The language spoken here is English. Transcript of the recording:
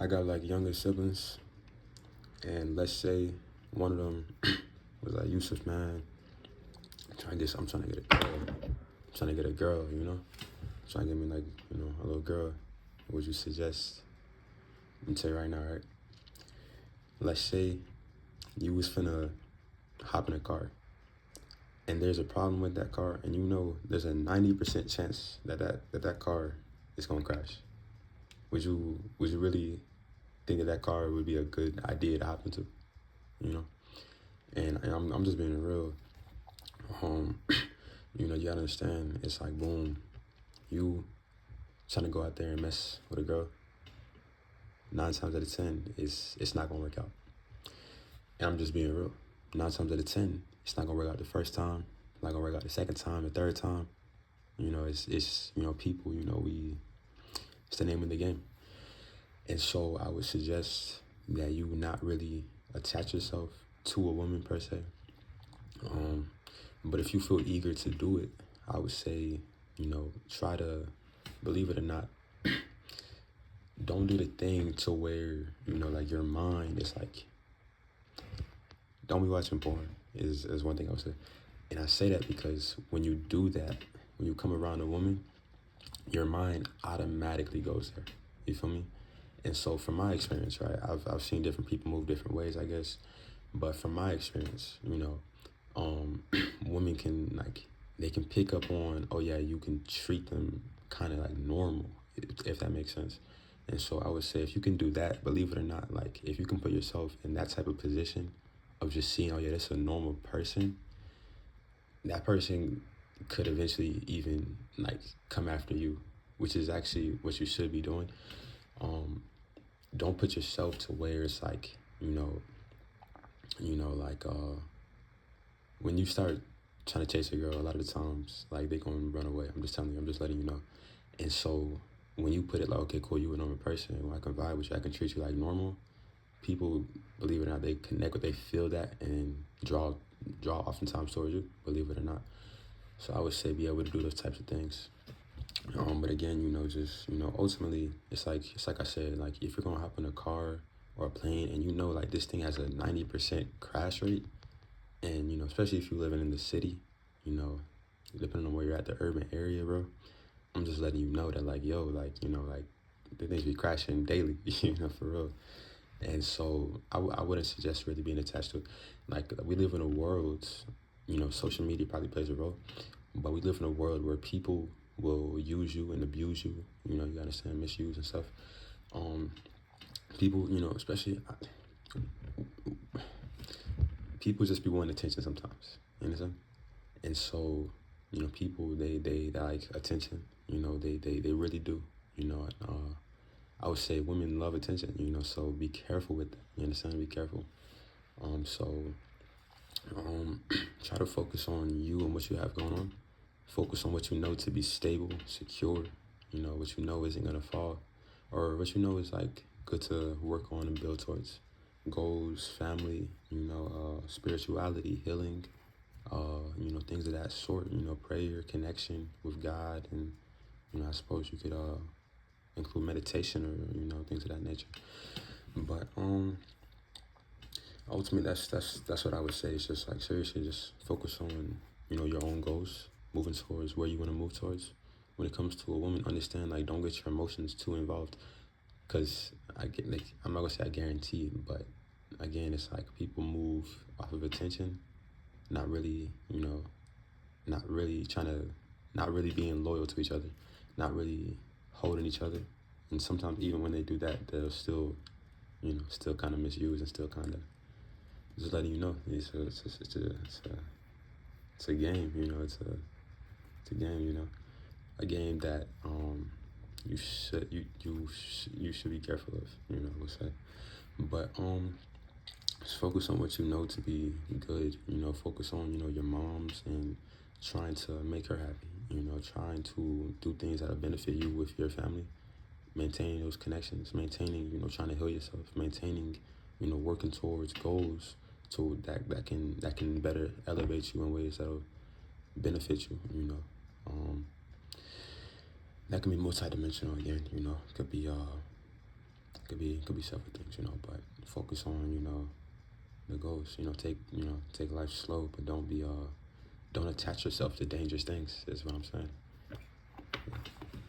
I got like younger siblings, and let's say one of them was like, Yusuf, man, I'm trying to get a girl. I'm trying to get a girl, you know? Trying to get me like, a little girl. What would you suggest? Let me tell you right now, right? Let's say you was finna hop in a car, and there's a problem with that car, and you know there's a 90% chance that car is gonna crash. Would you really think that car would be a good idea to hop into? You know? And I'm just being real. Um, you gotta understand, it's like boom, you trying to go out there and mess with a girl, 9 times out of 10, it's not gonna work out. And I'm just being real. 9 times out of 10, it's not gonna work out the first time, not gonna work out the second time, the third time. It's people, it's the name of the game. And so I would suggest that you not really attach yourself to a woman per se. But if you feel eager to do it, I would say, try to, believe it or not, don't do the thing to where, like your mind is like, don't be watching porn is one thing I would say. And I say that because when you do that, when you come around a woman, your mind automatically goes there. You feel me? And so from my experience, right, I've seen different people move different ways, I guess. But from my experience, women can they can pick up on, oh yeah, you can treat them kind of like normal, if that makes sense. And so I would say if you can do that, believe it or not, like if you can put yourself in that type of position of just seeing, oh yeah, that's a normal person, that person could eventually even like come after you, which is actually what you should be doing. Don't put yourself to where it's like, like when you start trying to chase a girl, a lot of the times like they gonna run away. I'm just telling you, I'm just letting you know. And so when you put it like, okay, cool, you a normal person, I can vibe with you, I can treat you like normal, people, believe it or not, they connect with, they feel that and draw oftentimes towards you, believe it or not. So I would say be able to do those types of things. But again, ultimately, it's like I said, like if you're gonna hop in a car or a plane and like this thing has a 90% crash rate, and especially if you're living in the city, you know, depending on where you're at, the urban area, bro, I'm just letting you know that like, yo, like the things be crashing daily, for real. And so I wouldn't suggest really being attached to it. Like we live in a world, social media probably plays a role, but we live in a world where people will use you and abuse you. You understand, misuse and stuff. People, especially people just be wanting attention sometimes. You understand? And so, people they like attention. They really do. I would say women love attention. So be careful with that. You understand? Be careful. So try to focus on you and what you have going on. Focus on what you know to be stable, secure. What you know isn't gonna fall, or what you know is like good to work on and build towards. Goals, family, spirituality, healing, things of that sort. Prayer, connection with God, and I suppose you could include meditation or things of that nature. But ultimately, that's what I would say. It's just like seriously, just focus on your own goals, moving towards where you want to move towards. When it comes to a woman, understand like don't get your emotions too involved, because I'm not gonna say I guarantee, but again, it's like people move off of attention, not really not really trying to, not really being loyal to each other, not really holding each other, and sometimes even when they do that, they'll still still kind of misuse and still kind of just letting you know it's a game, it's a game, a game that you should be careful of, I would say. But just focus on what you know to be good. Focus on your mom's and trying to make her happy. Trying to do things that will benefit you with your family. Maintaining those connections, maintaining, trying to heal yourself, maintaining, working towards goals to that can better elevate you in ways that'll benefit you. That can be multidimensional again. It could be It could be several things, you know, but focus on, you know, the goals. Take life slow, but don't attach yourself to dangerous things. Is what I'm saying.